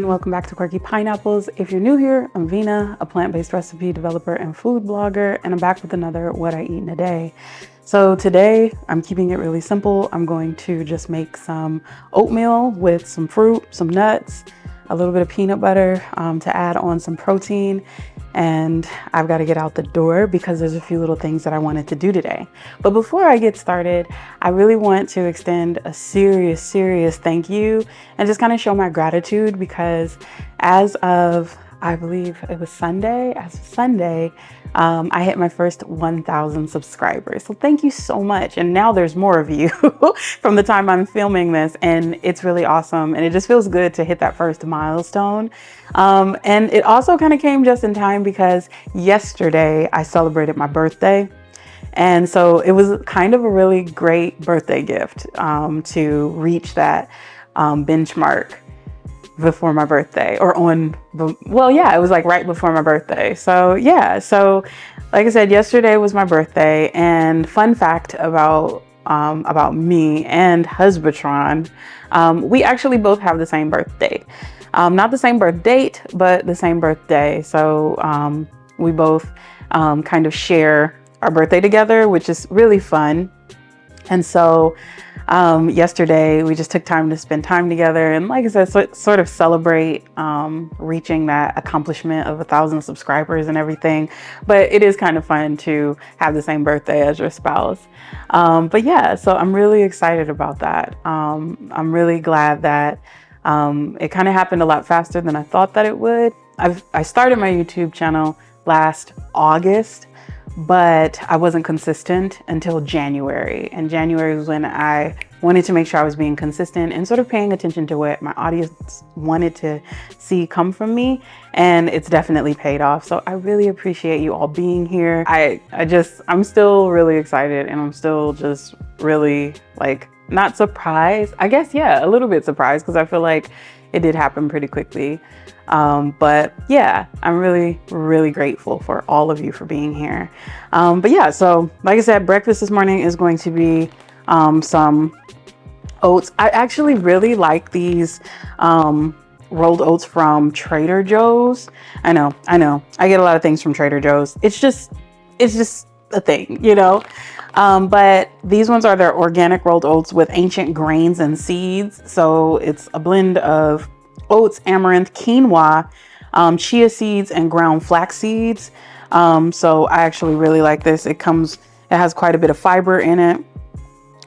welcome back to Quirky Pineapples. If you're new here, I'm Vina, a plant-based recipe developer and food blogger, and I'm back with another What I Eat in a Day. So today, I'm keeping it really simple. I'm going to just make some oatmeal with some fruit, some nuts, a little bit of peanut butter to add on some protein. And I've got to get out the door because there's a few little things that I wanted to do today. But before I get started, I really want to extend a serious thank you and just kind of show my gratitude because as of, I believe it was Sunday, I hit my first 1,000 subscribers. So thank you so much. And now there's more of you from the time I'm filming this, and it's really awesome. And it just feels good to hit that first milestone. And it also kind of came just in time because yesterday I celebrated my birthday. And so it was kind of a really great birthday gift to reach that benchmark before my birthday, or it was like right before my birthday. So yeah, so like I said, yesterday was my birthday, and fun fact about me and Husbatron, we actually both have the same birthday. Not the same birth date, but the same birthday. So we both kind of share our birthday together, which is really fun. And so yesterday we just took time to spend time together and, like I said, sort of celebrate reaching that accomplishment of 1,000 subscribers and everything. But it is kind of fun to have the same birthday as your spouse. But yeah, so I'm really excited about that. I'm really glad that it kind of happened a lot faster than I thought that it would. I started my YouTube channel last August, but I wasn't consistent until January. And January was when I wanted to make sure I was being consistent and sort of paying attention to what my audience wanted to see come from me. And it's definitely paid off. So I really appreciate you all being here. I'm still really excited, and I'm still just really not surprised. I guess, yeah, a little bit surprised because I feel like it did happen pretty quickly. But yeah, I'm really grateful for all of you for being here. But yeah, so like I said, breakfast this morning is going to be some oats. I actually really like these rolled oats from Trader Joe's. I know. I get a lot of things from Trader Joe's. It's just a thing, you know? But these ones are their organic rolled oats with ancient grains and seeds. So it's a blend of oats, amaranth, quinoa, chia seeds, and ground flax seeds. So I actually really like this. It has quite a bit of fiber in it.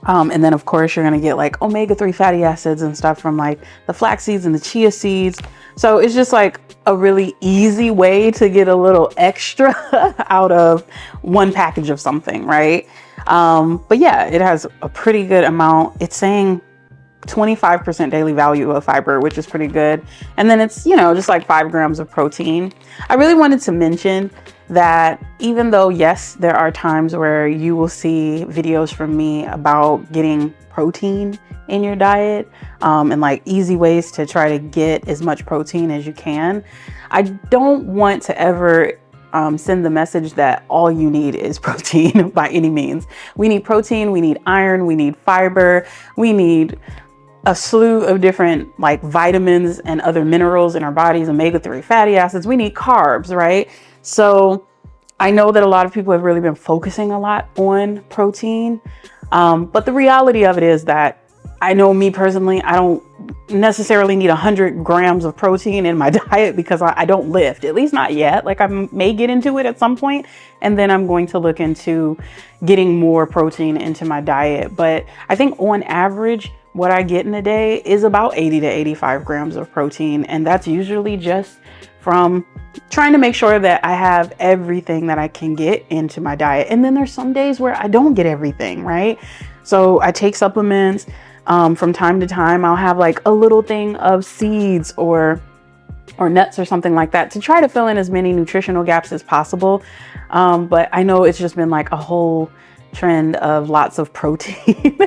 And then of course you're going to get like omega-3 fatty acids and stuff from like the flax seeds and the chia seeds. So it's just like a really easy way to get a little extra out of one package of something, right? But yeah, it has a pretty good amount. It's saying 25% daily value of fiber, which is pretty good. And then it's, just like 5 grams of protein. I really wanted to mention that even though, yes, there are times where you will see videos from me about getting protein in your diet, and like easy ways to try to get as much protein as you can, I don't want to ever send the message that all you need is protein by any means. We need protein, we need iron, we need fiber, we need a slew of different like vitamins and other minerals in our bodies, omega-3 fatty acids. We need carbs, right? So I know that a lot of people have really been focusing a lot on protein. But the reality of it is that I know me personally, I don't necessarily need 100 grams of protein in my diet because I don't lift, at least not yet. Like I may get into it at some point, and then I'm going to look into getting more protein into my diet. But I think on average, what I get in a day is about 80 to 85 grams of protein. And that's usually just from trying to make sure that I have everything that I can get into my diet. And then there's some days where I don't get everything, right? So I take supplements. From time to time, I'll have like a little thing of seeds or nuts or something like that to try to fill in as many nutritional gaps as possible. But I know it's just been like a whole trend of lots of protein.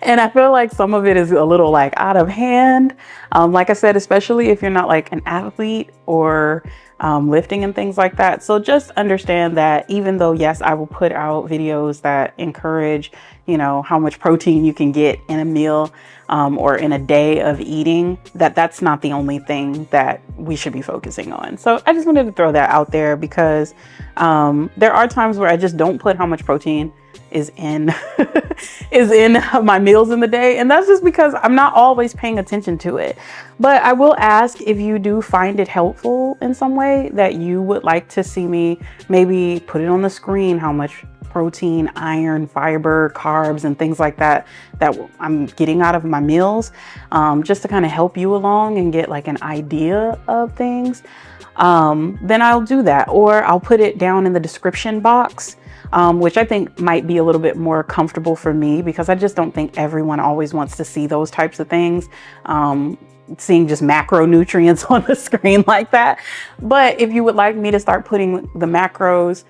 And I feel like some of it is a little like out of hand. Like I said, especially if you're not like an athlete or lifting and things like that. So just understand that even though, yes, I will put out videos that encourage, you know, how much protein you can get in a meal or in a day of eating, that's not the only thing that we should be focusing on. So I just wanted to throw that out there because there are times where I just don't put how much protein is in is in my meals in the day, and that's just because I'm not always paying attention to it. But I will ask, if you do find it helpful in some way, that you would like to see me maybe put it on the screen, how much protein, iron, fiber, carbs, and things like that I'm getting out of my meals, just to kind of help you along and get like an idea of things. Then I'll do that, or I'll put it down in the description box, which I think might be a little bit more comfortable for me, because I just don't think everyone always wants to see those types of things. Seeing just macronutrients on the screen like that. But if you would like me to start putting the macros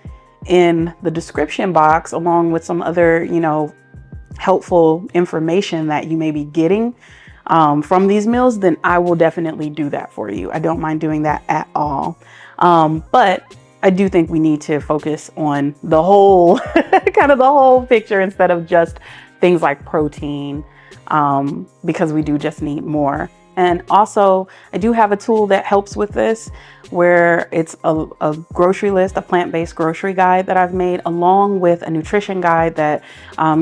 in the description box along with some other, you know, helpful information that you may be getting from these meals, then I will definitely do that for you. I don't mind doing that at all. But I do think we need to focus on the whole, kind of the whole picture instead of just things like protein, because we do just need more. And also, I do have a tool that helps with this, where it's a grocery list, a plant-based grocery guide that I've made, along with a nutrition guide that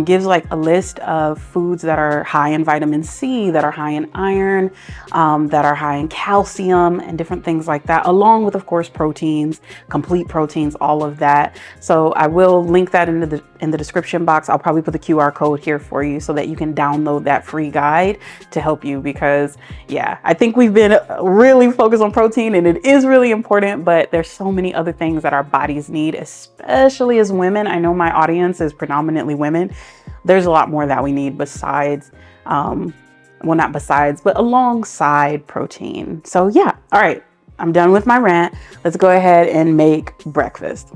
gives like a list of foods that are high in vitamin C, that are high in iron, that are high in calcium, and different things like that, along with, of course, proteins, complete proteins, all of that. So I will link that in the description box. I'll probably put the QR code here for you so that you can download that free guide to help you, because yeah, I think we've been really focused on protein, and it is really important, but there's so many other things that our bodies need, especially as women. I know my audience is predominantly women. There's a lot more that we need besides, well, not besides, but alongside protein. So yeah, all right, I'm done with my rant. Let's go ahead and make breakfast.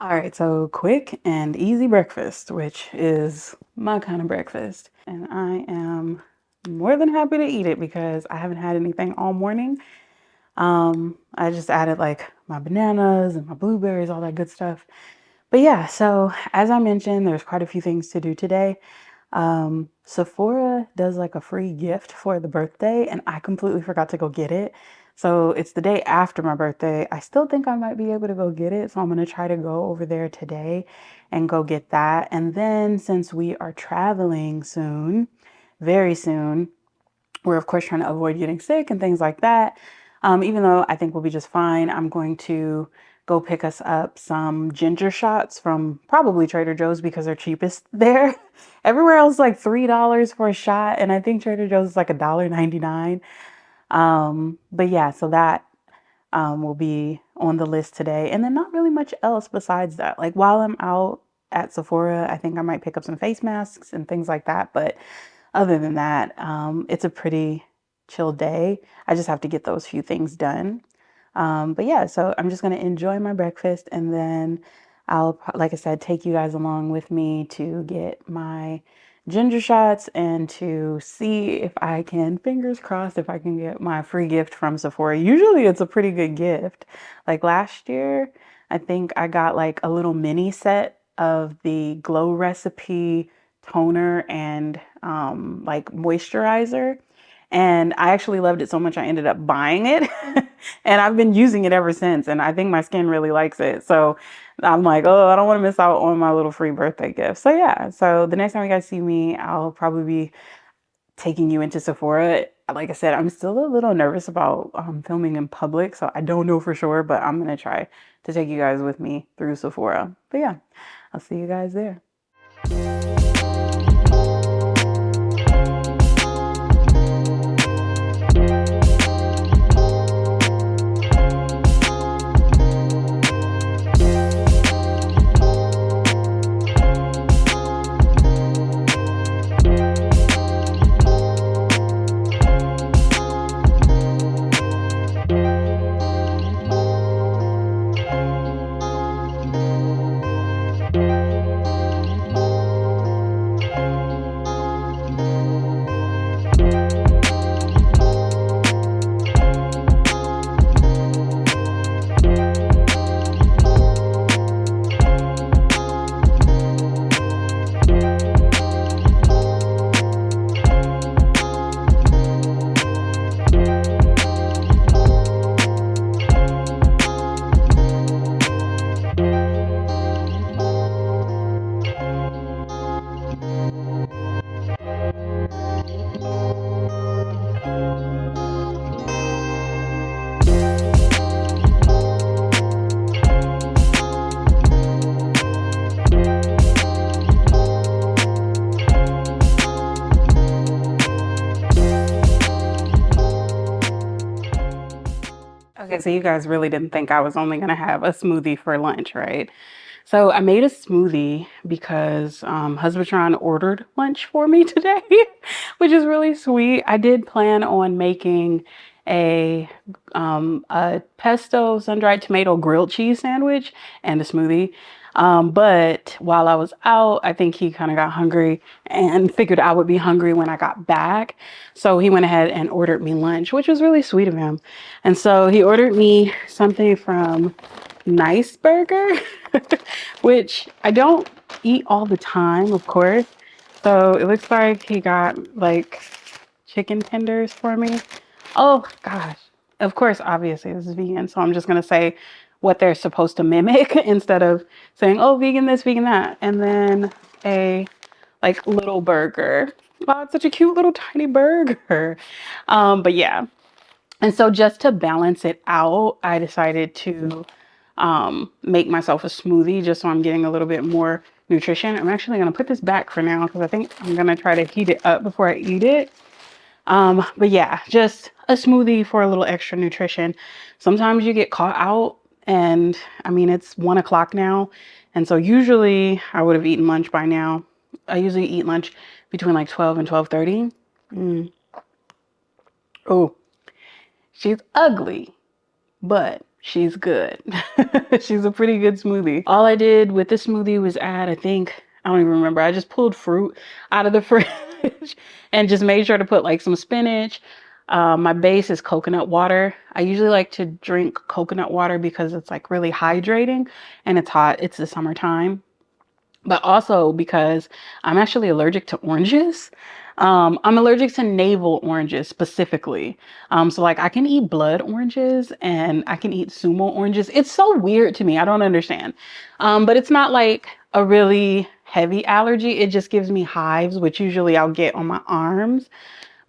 All right, so quick and easy breakfast, which is my kind of breakfast. And I am more than happy to eat it because I haven't had anything all morning. I just added like my bananas and my blueberries, all that good stuff. But yeah, so as I mentioned, there's quite a few things to do today. Sephora does like a free gift for the birthday, and I completely forgot to go get it. So it's the day after my birthday. I still think I might be able to go get it. So I'm going to try to go over there today and go get that. And then since we are traveling soon, very soon, we're of course trying to avoid getting sick and things like that. Even though I think we'll be just fine, I'm going to go pick us up some ginger shots from probably Trader Joe's because they're cheapest there. Everywhere else like $3 for a shot, and I think Trader Joe's is like $1.99. But yeah, so that will be on the list today. And then not really much else besides that. Like while I'm out at Sephora, I think I might pick up some face masks and things like that. But other than that, it's a pretty chill day. I just have to get those few things done. But yeah, so I'm just going to enjoy my breakfast, and then I'll, like I said, take you guys along with me to get my ginger shots and to see if I can, fingers crossed, if I can get my free gift from Sephora. Usually it's a pretty good gift. Like last year, I think I got like a little mini set of the Glow Recipe toner and like moisturizer. And I actually loved it so much I ended up buying it. And I've been using it ever since. And I think my skin really likes it. So I'm like, oh, I don't want to miss out on my little free birthday gift. So yeah, so the next time you guys see me, I'll probably be taking you into Sephora like I said, I'm still a little nervous about filming in public, so I don't know for sure, but I'm gonna try to take you guys with me through Sephora. But yeah, I'll see you guys there. Okay, so you guys really didn't think I was only gonna have a smoothie for lunch, right? So I made a smoothie because Husbandtron ordered lunch for me today, which is really sweet. I did plan on making a pesto sun-dried tomato grilled cheese sandwich and a smoothie. But while I was out, I think he kind of got hungry and figured I would be hungry when I got back. So he went ahead and ordered me lunch, which was really sweet of him. And so he ordered me something from Nice Burger, which I don't eat all the time, of course. So it looks like he got like chicken tenders for me. Oh gosh. Of course, obviously this is vegan, so I'm just gonna say what they're supposed to mimic instead of saying, oh, vegan this, vegan that. And then a like little burger. Wow, it's such a cute little tiny burger. But yeah. And so just to balance it out, I decided to make myself a smoothie just so I'm getting a little bit more nutrition. I'm actually gonna put this back for now because I think I'm gonna try to heat it up before I eat it. But yeah, just a smoothie for a little extra nutrition. Sometimes you get caught out, and I mean, it's 1 o'clock now. And so usually I would have eaten lunch by now. I usually eat lunch between like 12 and 12:30. Oh, she's ugly, but she's good. She's a pretty good smoothie. All I did with this smoothie was add, I don't even remember. I just pulled fruit out of the fridge and just made sure to put like some spinach. My base is coconut water. I usually like to drink coconut water because it's like really hydrating and it's hot. It's the summertime. But also because I'm actually allergic to oranges. I'm allergic to navel oranges specifically. So like I can eat blood oranges and I can eat sumo oranges. It's so weird to me. I don't understand. But it's not like a really heavy allergy. It just gives me hives, which usually I'll get on my arms.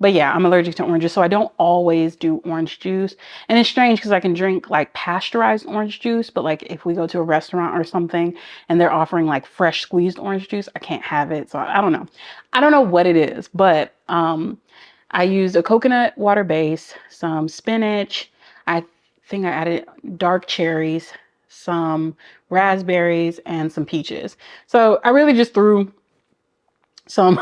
But yeah, I'm allergic to oranges, so I don't always do orange juice. And it's strange because I can drink like pasteurized orange juice, but like if we go to a restaurant or something and they're offering like fresh squeezed orange juice, I can't have it. So I don't know. I don't know what it is, but I used a coconut water base, some spinach. I think I added dark cherries, some raspberries, and some peaches. So I really just threw some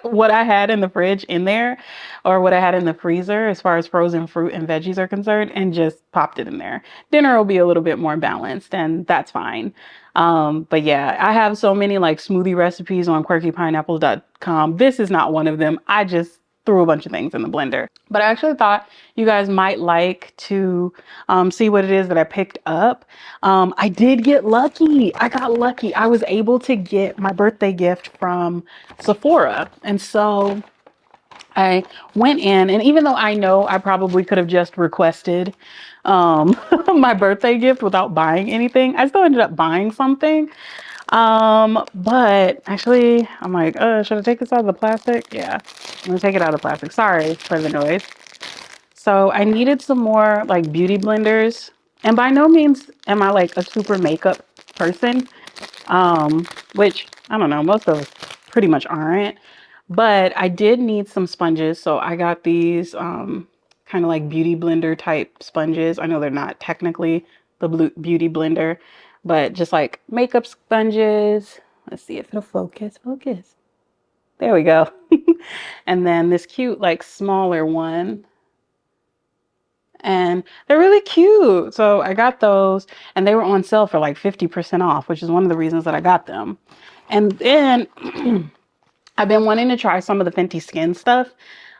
what I had in the fridge in there or what I had in the freezer as far as frozen fruit and veggies are concerned and just popped it in there. Dinner will be a little bit more balanced and that's fine. But yeah, I have so many like smoothie recipes on quirkypineapple.com. This is not one of them. I just threw a bunch of things in the blender. But I actually thought you guys might like to see what it is that I picked up. I did get lucky. I got lucky. I was able to get my birthday gift from Sephora. And so I went in, and even though I know I probably could have just requested my birthday gift without buying anything, I still ended up buying something. But actually, I'm like, should I take this out of the plastic? Yeah, I'm gonna take it out of the plastic. Sorry for the noise. So I needed some more like beauty blenders. And by no means am I like a super makeup person, which I don't know, most of us pretty much aren't. But I did need some sponges. So I got these kind of like beauty blender type sponges. I know they're not technically the beauty blender, but just like makeup sponges. Let's see if it'll focus. Focus. There we go. And then this cute like smaller one, and they're really cute. So I got those and they were on sale for like 50% off, which is one of the reasons that I got them. And then I've been wanting to try some of the Fenty Skin stuff.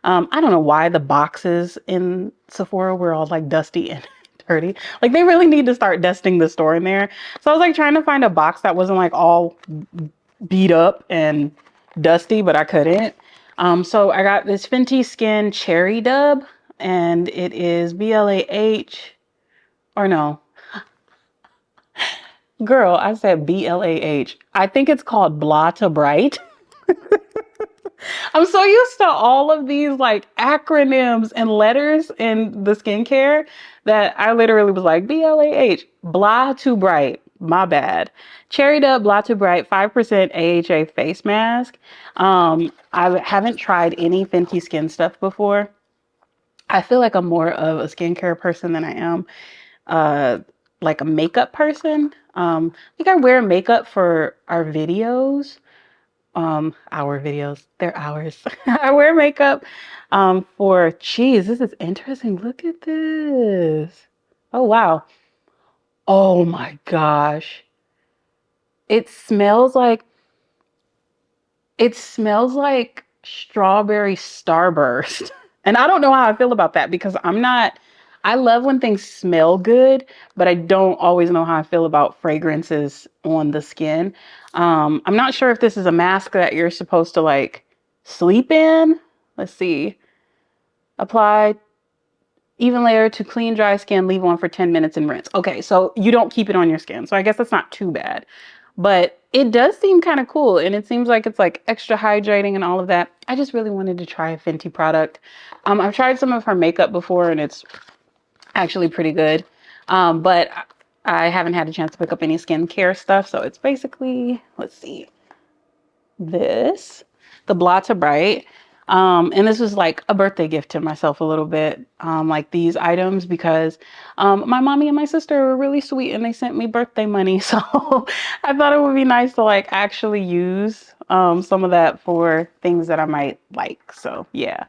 I don't know why the boxes in Sephora were all like dusty and dirty. Like they really need to start dusting the store in there. So I was like trying to find a box that wasn't like all beat up and dusty, but I couldn't. So I got this Fenty Skin Cherry Dub, and it is BLAH, or no, girl, I said BLAH. I think it's called Blah to Bright. I'm so used to all of these like acronyms and letters in the skincare that I literally was like, BLAH, Blah to Bright. My bad. Cherry Dub Blah to Bright 5% AHA face mask. I haven't tried any Fenty Skin stuff before. I feel like I'm more of a skincare person than I am uh, like a makeup person. I think I wear makeup for our videos. Our videos, they're ours. I wear makeup for, geez, this is interesting. Look at this. Oh, wow. Oh my gosh. It smells like, it smells like strawberry starburst. And I don't know how I feel about that because I love when things smell good, but I don't always know how I feel about fragrances on the skin. I'm not sure if this is a mask that you're supposed to like sleep in. Let's see. Apply even layer to clean, dry skin, leave on for 10 minutes and rinse. Okay, so you don't keep it on your skin. So I guess that's not too bad. But it does seem kind of cool. And it seems like it's like extra hydrating and all of that. I just really wanted to try a Fenty product. I've tried some of her makeup before and it's actually pretty good. But I haven't had a chance to pick up any skincare stuff. So it's basically, let's see, this, the Blata Bright. And this was like a birthday gift to myself a little bit, like these items, because my mommy and my sister were really sweet and they sent me birthday money. So I thought it would be nice to like actually use some of that for things that I might like. So yeah.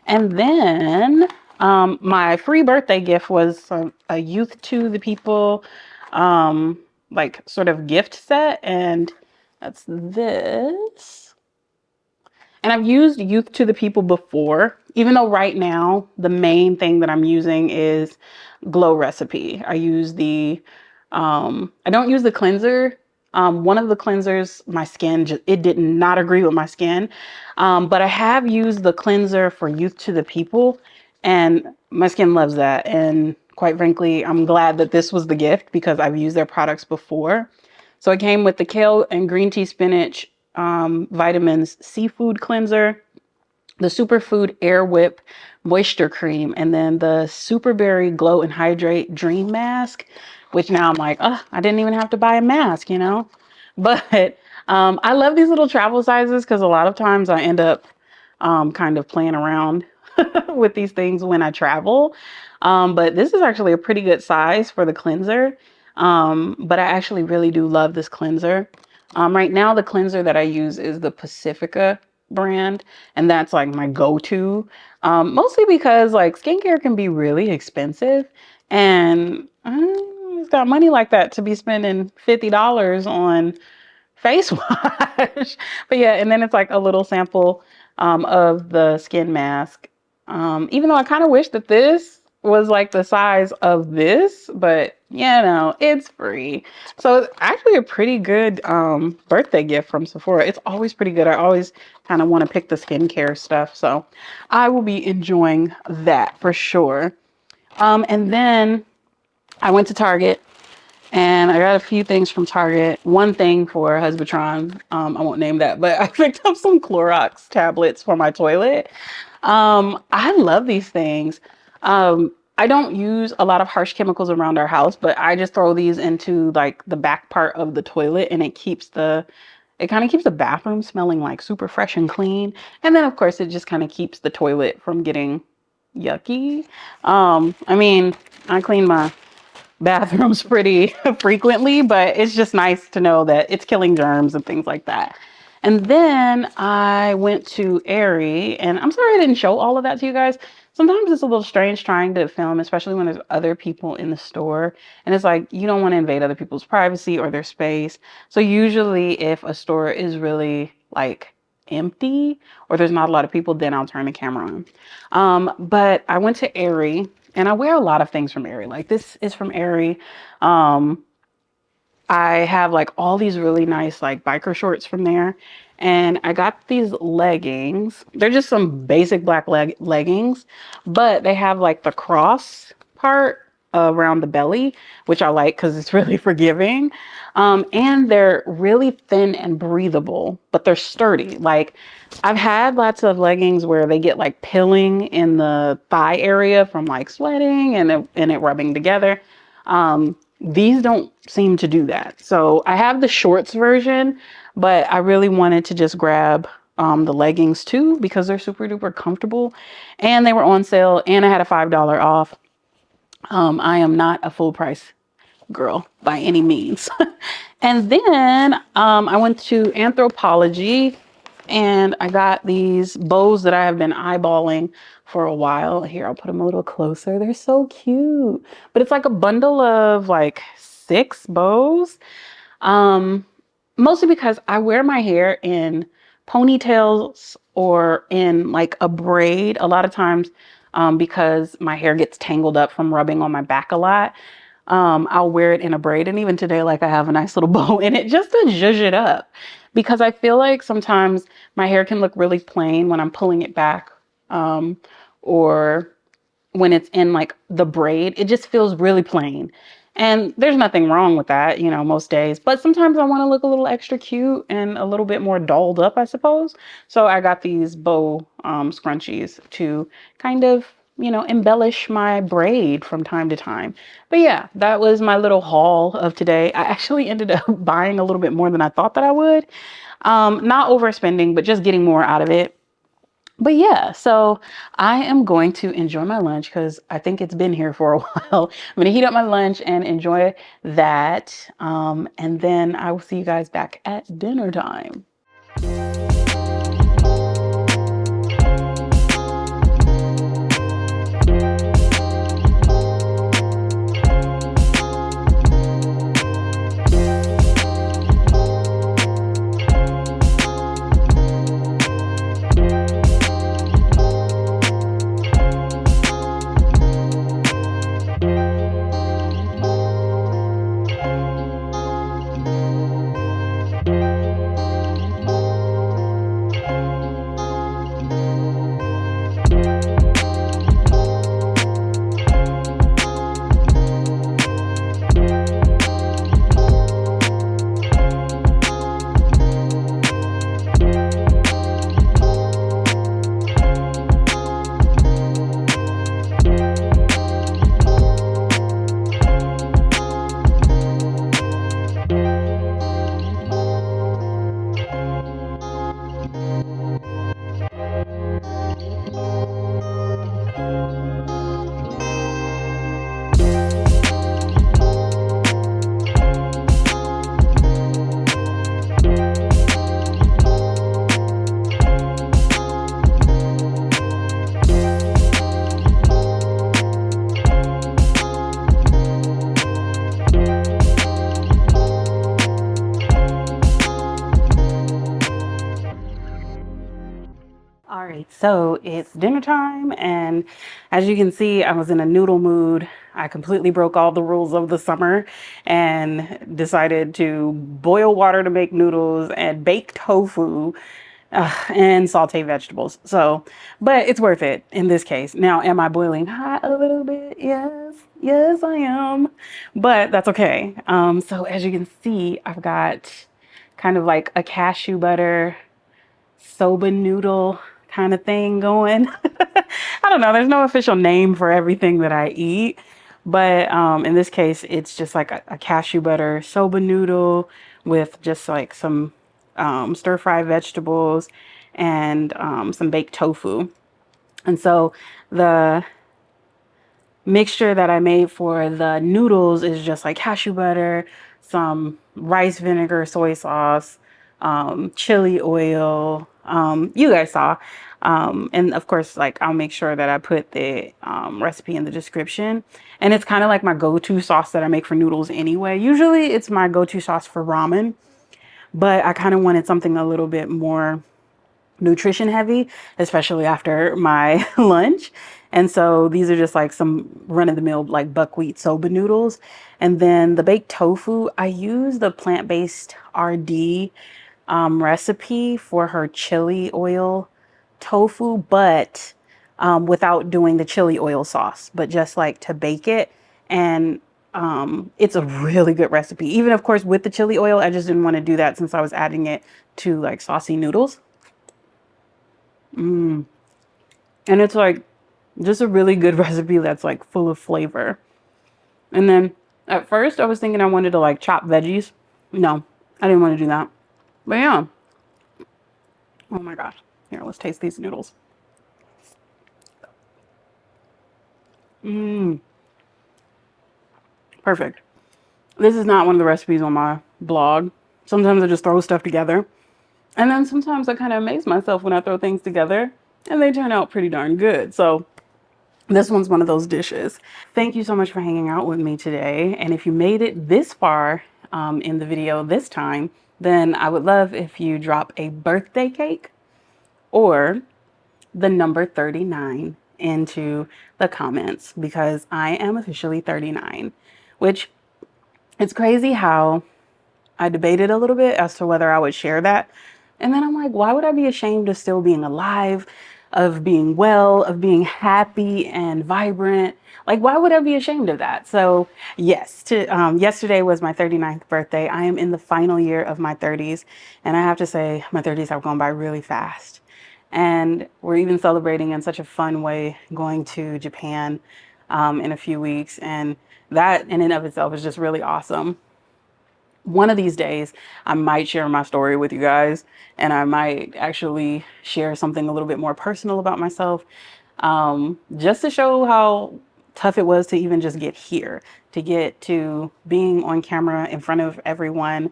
And then my free birthday gift was a Youth to the People like sort of gift set. And that's this. And I've used Youth to the People before, even though right now the main thing that I'm using is Glow Recipe. I don't use the cleanser. One of the cleansers, my skin, it did not agree with my skin. But I have used the cleanser for Youth to the People and my skin loves that. And quite frankly, I'm glad that this was the gift because I've used their products before. So it came with the kale and green tea spinach vitamins seafood cleanser, the superfood air whip moisture cream, and then the superberry glow and hydrate dream mask, which now I'm like, oh, I didn't even have to buy a mask, you know. But I love these little travel sizes because a lot of times I end up kind of playing around with these things when I travel. But this is actually a pretty good size for the cleanser. But I actually really do love this cleanser. Right now, the cleanser that I use is the Pacifica brand, and that's like my go-to. Mostly because like skincare can be really expensive, and I've got money like that to be spending $50 on face wash. But yeah, and then it's like a little sample of the skin mask. Even though I kind of wish that this was like the size of this, but you know, it's free. So it's actually a pretty good birthday gift from Sephora. It's always pretty good. I always kind of want to pick the skincare stuff. So I will be enjoying that for sure. And then I went to Target And I got a few things from Target. One thing for Husbandtron, I won't name that, but I picked up some Clorox tablets for my toilet. I love these things. I don't use a lot of harsh chemicals around our house, but I just throw these into like the back part of the toilet and it kind of keeps the bathroom smelling like super fresh and clean. And then of course it just kind of keeps the toilet from getting yucky. I mean, I clean my bathrooms pretty frequently, but it's just nice to know that it's killing germs and things like that. And then I went to Aerie, and I'm sorry I didn't show all of that to you guys. Sometimes it's a little strange trying to film, especially when there's other people in the store. And it's like you don't want to invade other people's privacy or their space. So usually if a store is really like empty or there's not a lot of people, then I'll turn the camera on. But I went to Aerie and I wear a lot of things from Aerie. Like this is from Aerie. Um, I have like all these really nice like biker shorts from there. And I got these leggings. They're just some basic black leggings, but they have like the cross part around the belly, which I like because it's really forgiving. And they're really thin and breathable, but they're sturdy. Like I've had lots of leggings where they get like pilling in the thigh area from like sweating and it rubbing together. These don't seem to do that. So I have the shorts version, but I really wanted to just grab the leggings too because they're super duper comfortable and they were on sale and I had a $5 off. I am not a full price girl by any means. And then I went to Anthropologie and I got these bows that I have been eyeballing for a while. Here, I'll put them a little closer. They're so cute. But it's like a bundle of like 6 bows. Um, Mostly because I wear my hair in ponytails or in like a braid a lot of times because my hair gets tangled up from rubbing on my back a lot. I'll wear it in a braid. And even today, like I have a nice little bow in it just to zhuzh it up because I feel like sometimes my hair can look really plain when I'm pulling it back or when it's in like the braid, it just feels really plain. And there's nothing wrong with that, you know, most days. But sometimes I want to look a little extra cute and a little bit more dolled up, I suppose. So I got these bow scrunchies to kind of, you know, embellish my braid from time to time. But yeah, that was my little haul of today. I actually ended up buying a little bit more than I thought that I would. Not overspending, but just getting more out of it. But yeah, so I am going to enjoy my lunch because I think it's been here for a while. I'm going to heat up my lunch and enjoy that. And then I will see you guys back at dinner time. All right, so it's dinner time, and as you can see, I was in a noodle mood. I completely broke all the rules of the summer and decided to boil water to make noodles and bake tofu and saute vegetables. So, but it's worth it in this case. Now, am I boiling hot a little bit? Yes, yes, I am, but that's okay. So as you can see, I've got kind of like a cashew butter soba noodle kind of thing going. I don't know. There's no official name for everything that I eat, but in this case, it's just like a cashew butter soba noodle with just like some stir fry vegetables and some baked tofu. And so the mixture that I made for the noodles is just like cashew butter, some rice vinegar, soy sauce, chili oil. You guys saw. And of course, like I'll make sure that I put the recipe in the description. And it's kind of like my go-to sauce that I make for noodles anyway. Usually it's my go-to sauce for ramen, but I kind of wanted something a little bit more nutrition heavy, especially after my lunch. And so these are just like some run of the mill like buckwheat soba noodles. And then the baked tofu, I use the plant-based RD recipe for her chili oil tofu, but without doing the chili oil sauce, but just like to bake it. And it's a really good recipe. Even of course with the chili oil, I just didn't want to do that since I was adding it to like saucy noodles. Mm. And it's like just a really good recipe that's like full of flavor. And then at first I was thinking I wanted to like chop veggies. No, I didn't want to do that. But yeah. Oh my gosh. Here, let's taste these noodles. Mmm. Perfect. This is not one of the recipes on my blog. Sometimes I just throw stuff together. And then sometimes I kind of amaze myself when I throw things together and they turn out pretty darn good. So this one's one of those dishes. Thank you so much for hanging out with me today. And if you made it this far in the video this time, then I would love if you drop a birthday cake or the number 39 into the comments because I am officially 39, which it's crazy how I debated a little bit as to whether I would share that. And then I'm like, why would I be ashamed of still being alive, of being well, of being happy and vibrant? Like, why would I be ashamed of that? So yes, yesterday was my 39th birthday. I am in the final year of my 30s. And I have to say, my 30s have gone by really fast. And we're even celebrating in such a fun way, going to Japan in a few weeks. And that in and of itself is just really awesome. One of these days, I might share my story with you guys, and I might actually share something a little bit more personal about myself, just to show how tough it was to even just get here, to get to being on camera in front of everyone,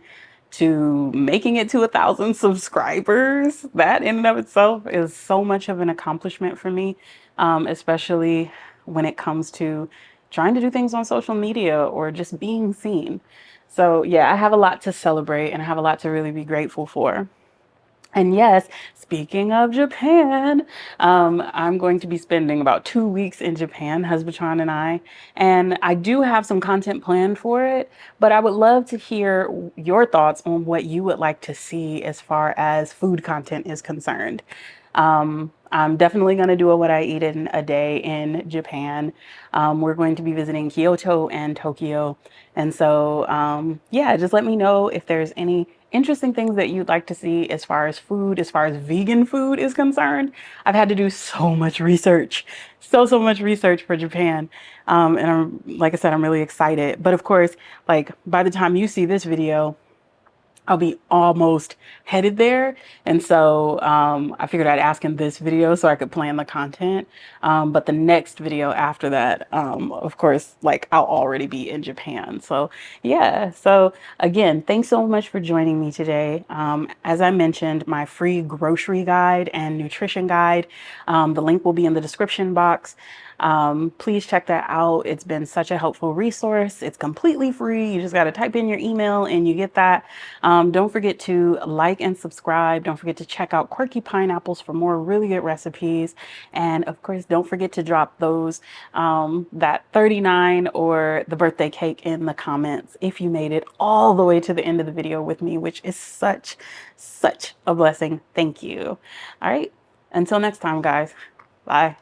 to making it to 1,000 subscribers. That in and of itself is so much of an accomplishment for me, especially when it comes to trying to do things on social media or just being seen. So yeah, I have a lot to celebrate and I have a lot to really be grateful for. And yes, speaking of Japan, I'm going to be spending about 2 weeks in Japan, Husband and I, and I do have some content planned for it, but I would love to hear your thoughts on what you would like to see as far as food content is concerned. I'm definitely going to do a what I eat in a day in Japan. We're going to be visiting Kyoto and Tokyo. And so, yeah, just let me know if there's any interesting things that you'd like to see as far as food, as far as vegan food is concerned. I've had to do so much research, so much research for Japan. And like I said, I'm really excited. But of course, like by the time you see this video, I'll be almost headed there. And so I figured I'd ask in this video so I could plan the content. But the next video after that, of course, like I'll already be in Japan. So yeah, so again, thanks so much for joining me today. As I mentioned, my free grocery guide and nutrition guide, the link will be in the description box. Please check that out. It's been such a helpful resource. It's completely free. You just got to type in your email and you get that. Don't forget to like and subscribe. Don't forget to check out Quirky Pineapples for more really good recipes. And of course, don't forget to drop those, that 39 or the birthday cake in the comments if you made it all the way to the end of the video with me, which is such a blessing. Thank you. All right. Until next time, guys. Bye.